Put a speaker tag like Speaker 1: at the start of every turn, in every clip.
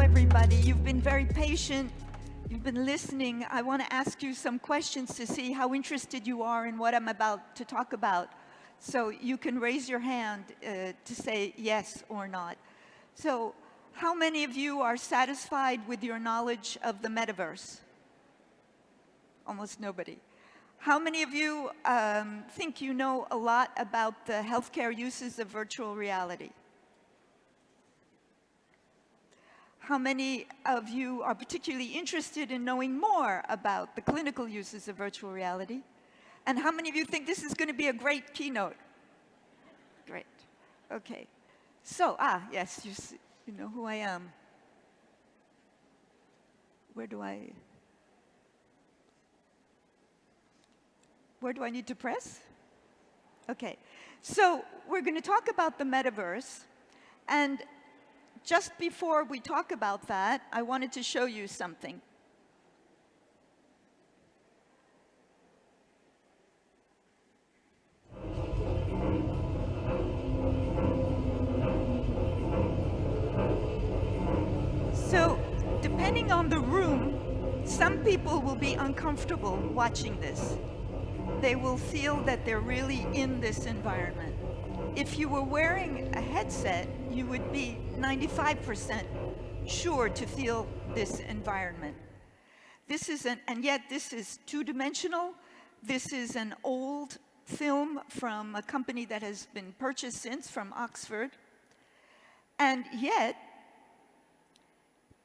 Speaker 1: everybody. You've been very patient. You've been listening. I want to ask you some questions to see how interested you are in what I'm about to talk about. So you can raise your hand to say yes or not. So how many of you are satisfied with your knowledge of the metaverse? Almost nobody. How many of you think you know a lot about the healthcare uses of virtual reality? How many of you are particularly interested in knowing more about the clinical uses of virtual reality? And how many of you think this is going to be a great keynote? Great. Okay. So, yes, you know who I am. Where do I need to press? Okay. So, we're going to talk about the metaverse. And just before we talk about that, I wanted to show you something. So, depending on the room, some people will be uncomfortable watching this. They will feel that they're really in this environment. If you were wearing a headset, you would be 95% sure to feel this environment. And yet this is two-dimensional. This is an old film from a company that has been purchased since from Oxford. And yet,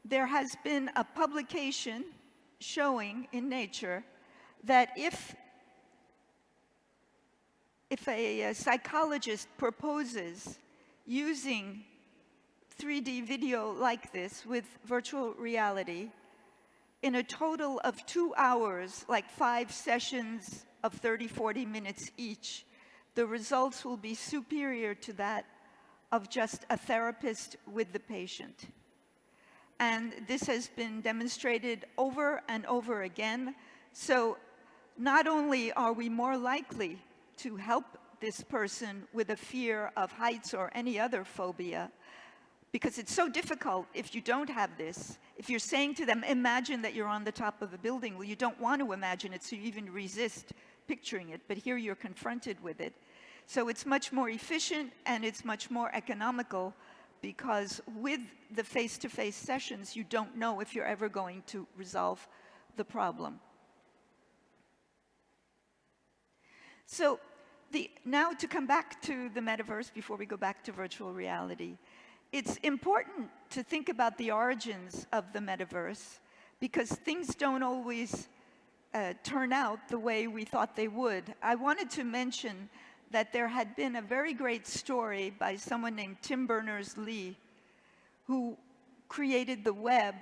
Speaker 1: there has been a publication showing in Nature that if a psychologist proposes using 3D video like this with virtual reality in a total of 2 hours, like 5 sessions of 30, 40 minutes each, the results will be superior to that of just a therapist with the patient. And this has been demonstrated over and over again. So not only are we more likely to help this person with a fear of heights or any other phobia, because it's so difficult if you don't have this. If you're saying to them, imagine that you're on the top of a building, well, you don't want to imagine it, so you even resist picturing it, but here you're confronted with it. So it's much more efficient and it's much more economical, because with the face-to-face sessions, you don't know if you're ever going to resolve the problem. So now to come back to the metaverse before we go back to virtual reality, it's important to think about the origins of the metaverse, because things don't always turn out the way we thought they would. I wanted to mention that there had been a very great story by someone named Tim Berners-Lee, who created the web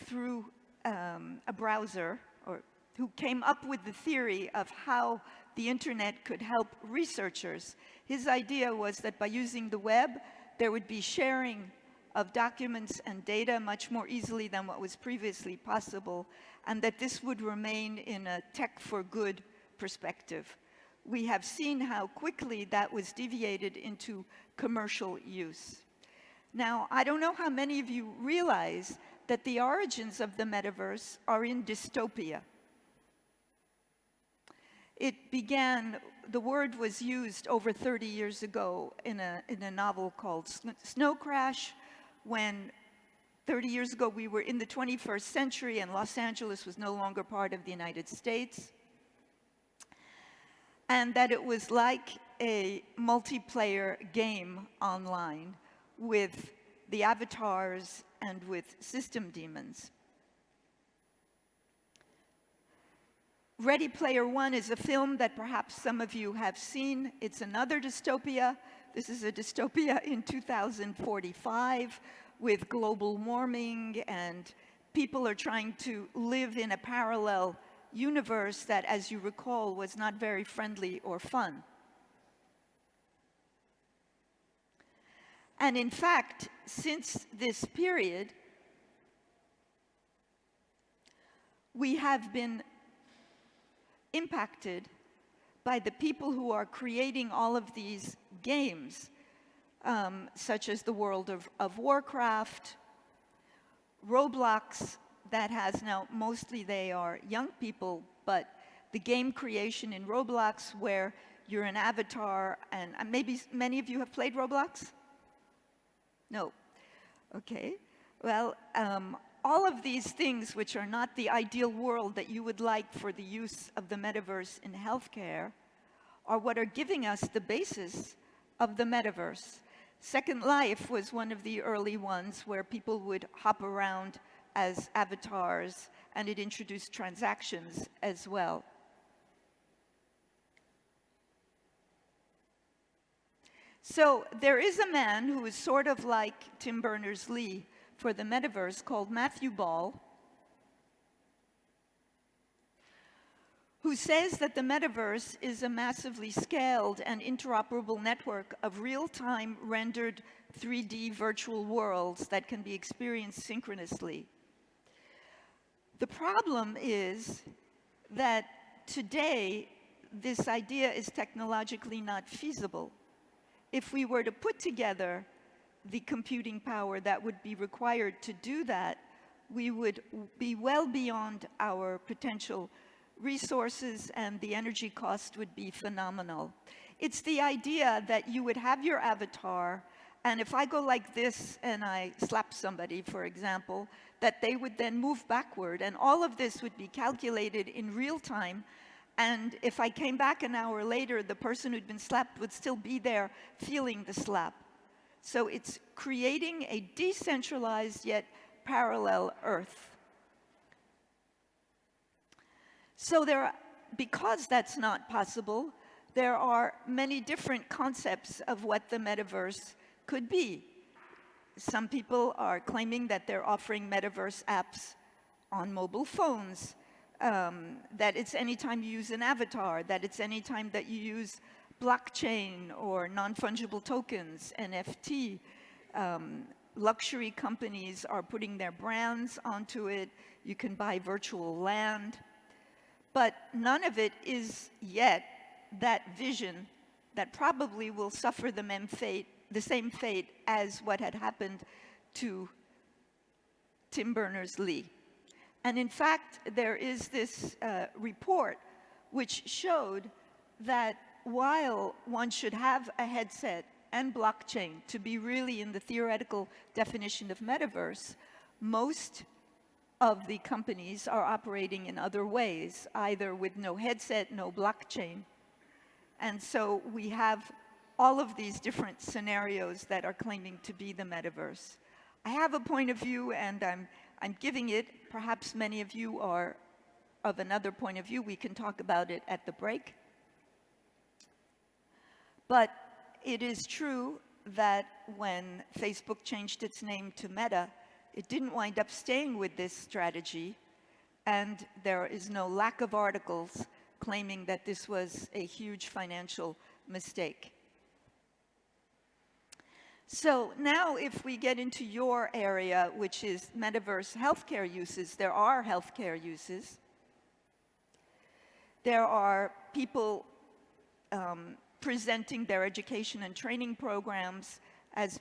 Speaker 1: through a browser, or who came up with the theory of how the internet could help researchers. His idea was that by using the web, there would be sharing of documents and data much more easily than what was previously possible, and that this would remain in a tech for good perspective. We have seen how quickly that was deviated into commercial use. Now, I don't know how many of you realize that the origins of the metaverse are in dystopia. It began, the word was used over 30 years ago in a novel called Snow Crash, when 30 years ago we were in the 21st century and Los Angeles was no longer part of the United States. And that it was like a multiplayer game online with the avatars and with system demons. Ready Player One is a film that perhaps some of you have seen. It's another dystopia. This is a dystopia in 2045 with global warming, and people are trying to live in a parallel universe that, as you recall, was not very friendly or fun. And in fact, since this period, we have been impacted by the people who are creating all of these games, such as the World of Warcraft, Roblox that has now, mostly they are young people, but the game creation in Roblox where you're an avatar, and maybe many of you have played Roblox? No. Okay. Well, all of these things which are not the ideal world that you would like for the use of the metaverse in healthcare are what are giving us the basis of the metaverse. Second Life was one of the early ones where people would hop around as avatars, and it introduced transactions as well. So there is a man who is sort of like Tim Berners-Lee for the metaverse called Matthew Ball, who says that the metaverse is a massively scaled and interoperable network of real-time rendered 3D virtual worlds that can be experienced synchronously. The problem is that today, this idea is technologically not feasible. If we were to put together the computing power that would be required to do that, we would be well beyond our potential resources, and the energy cost would be phenomenal. It's the idea that you would have your avatar, and if I go like this and I slap somebody, for example, that they would then move backward, and all of this would be calculated in real time. And if I came back an hour later, the person who'd been slapped would still be there feeling the slap. So it's creating a decentralized yet parallel Earth. So because that's not possible, there are many different concepts of what the metaverse could be. Some people are claiming that they're offering metaverse apps on mobile phones, that it's anytime you use an avatar, that it's anytime that you use blockchain or non-fungible tokens, NFT. Luxury companies are putting their brands onto it. You can buy virtual land. But none of it is yet that vision that probably will suffer the same fate as what had happened to Tim Berners-Lee. And in fact, there is this report which showed that while one should have a headset and blockchain to be really in the theoretical definition of metaverse, most of the companies are operating in other ways, either with no headset, no blockchain. And so we have all of these different scenarios that are claiming to be the metaverse. I have a point of view, and I'm giving it. Perhaps many of you are of another point of view. We can talk about it at the break. But it is true that when Facebook changed its name to Meta, it didn't wind up staying with this strategy, and there is no lack of articles claiming that this was a huge financial mistake. So now if we get into your area, which is metaverse healthcare uses, there are healthcare uses. There are people presenting their education and training programs as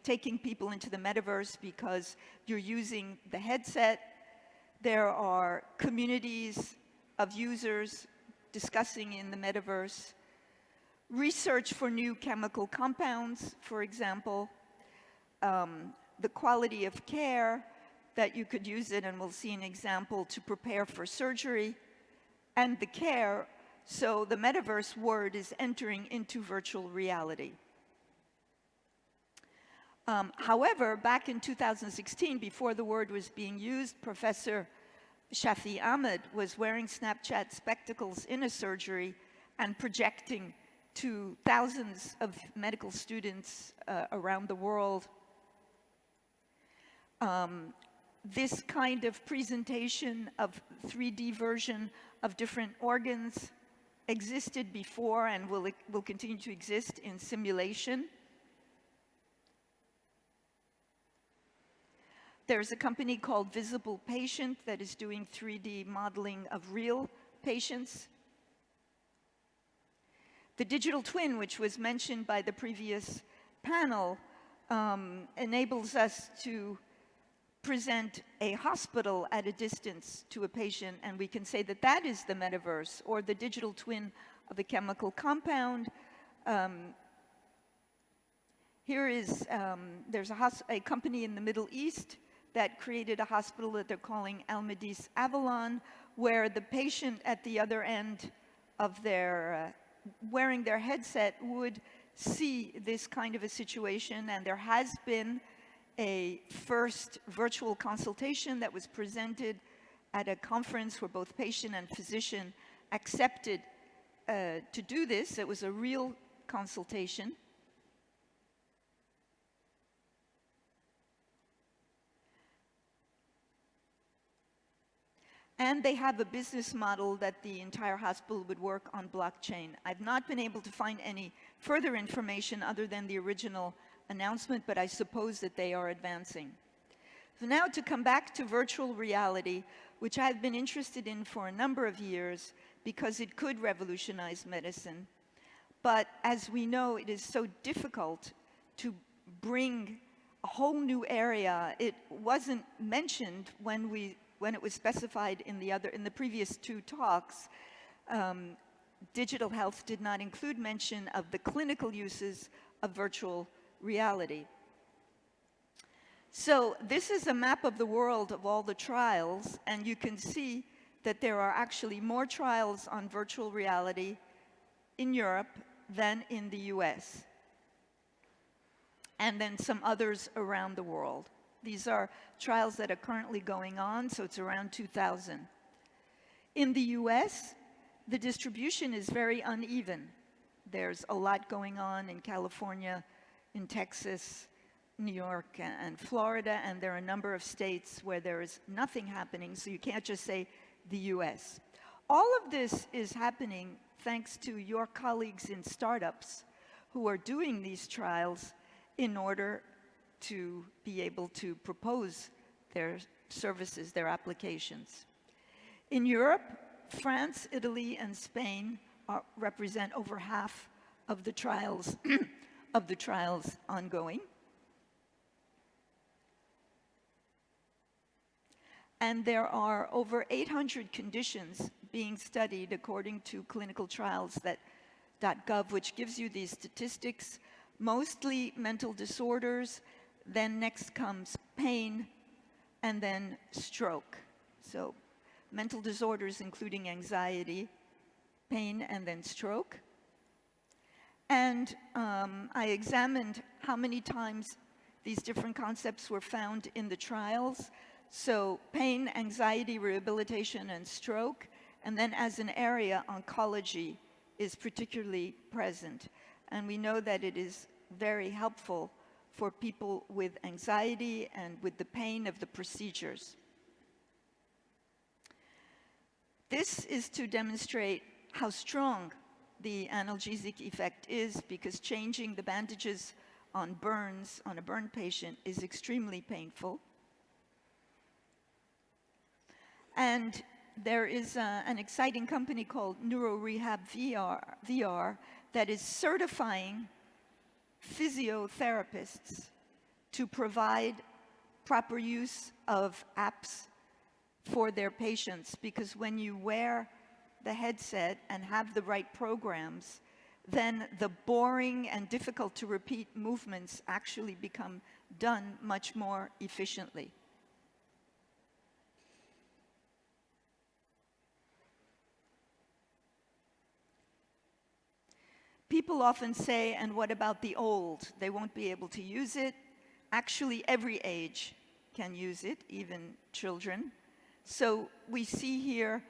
Speaker 1: taking people into the metaverse because you're using the headset. There are communities of users discussing in the metaverse. Research for new chemical compounds, for example. The quality of care that you could use it, and we'll see an example, to prepare for surgery. And the care, so the metaverse word is entering into virtual reality. However, back in 2016, before the word was being used, Professor Shafi Ahmed was wearing Snapchat spectacles in a surgery and projecting to thousands of medical students around the world. This kind of presentation of 3D version of different organs existed before and will continue to exist in simulation. There's a company called Visible Patient that is doing 3D modeling of real patients. The digital twin, which was mentioned by the previous panel, enables us to present a hospital at a distance to a patient, and we can say that that is the metaverse, or the digital twin of a chemical compound. There's a company in the Middle East that created a hospital that they're calling Al-Medis Avalon, where the patient at the other end of their, wearing their headset, would see this kind of a situation. And there has been a first virtual consultation that was presented at a conference where both patient and physician accepted to do this. It was a real consultation. And they have a business model that the entire hospital would work on blockchain. I've not been able to find any further information other than the original announcement, but I suppose that they are advancing. So now to come back to virtual reality, which I've been interested in for a number of years because it could revolutionize medicine. But as we know, it is so difficult to bring a whole new area. It wasn't mentioned when it was specified in the previous two talks. Digital health did not include mention of the clinical uses of virtual reality. So this is a map of the world of all the trials, and you can see that there are actually more trials on virtual reality in Europe than in the US, and then some others around the world. These are trials that are currently going on, so it's around 2,000. In the US, the distribution is very uneven. There's a lot going on in California, in Texas, New York, and Florida, and there are a number of states where there is nothing happening, so you can't just say the US. All of this is happening thanks to your colleagues in startups who are doing these trials in order to be able to propose their services, their applications. In Europe, France, Italy, and Spain represent over half of the trials ongoing. And there are over 800 conditions being studied according to clinicaltrials.gov, which gives you these statistics, mostly mental disorders, then next comes pain, and then stroke. So mental disorders including anxiety, pain, and then stroke. And I examined how many times these different concepts were found in the trials. So pain, anxiety, rehabilitation, and stroke. And then as an area, oncology is particularly present. And we know that it is very helpful for people with anxiety and with the pain of the procedures. This is to demonstrate how strong the analgesic effect is, because changing the bandages on burns, on a burn patient, is extremely painful. And there is an exciting company called NeuroRehab VR that is certifying physiotherapists to provide proper use of apps for their patients, because when you wear the headset and have the right programs, then the boring and difficult to repeat movements actually become done much more efficiently. People often say, and what about the old? They won't be able to use it. Actually, every age can use it, even children. So we see here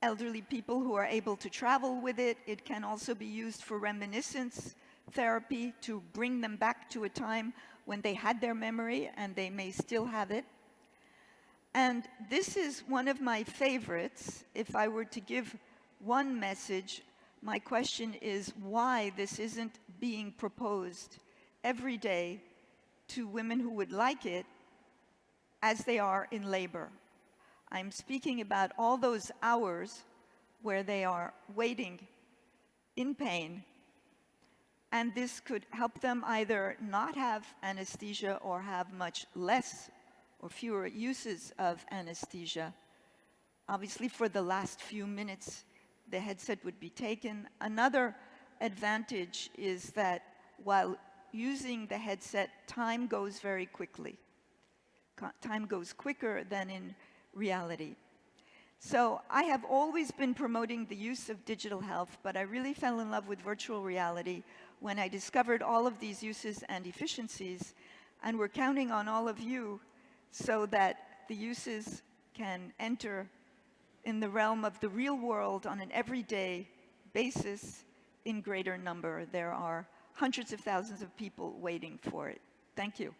Speaker 1: elderly people who are able to travel with it. It can also be used for reminiscence therapy, to bring them back to a time when they had their memory and they may still have it. And this is one of my favorites. If I were to give one message, my question is why this isn't being proposed every day to women who would like it as they are in labor. I'm speaking about all those hours where they are waiting in pain, and this could help them either not have anesthesia or have much less or fewer uses of anesthesia. Obviously, for the last few minutes, the headset would be taken. Another advantage is that while using the headset, time goes very quickly. Time goes quicker than in reality. So I have always been promoting the use of digital health, but I really fell in love with virtual reality when I discovered all of these uses and efficiencies, and we're counting on all of you so that the uses can enter in the realm of the real world on an everyday basis in greater number. There are hundreds of thousands of people waiting for it. Thank you.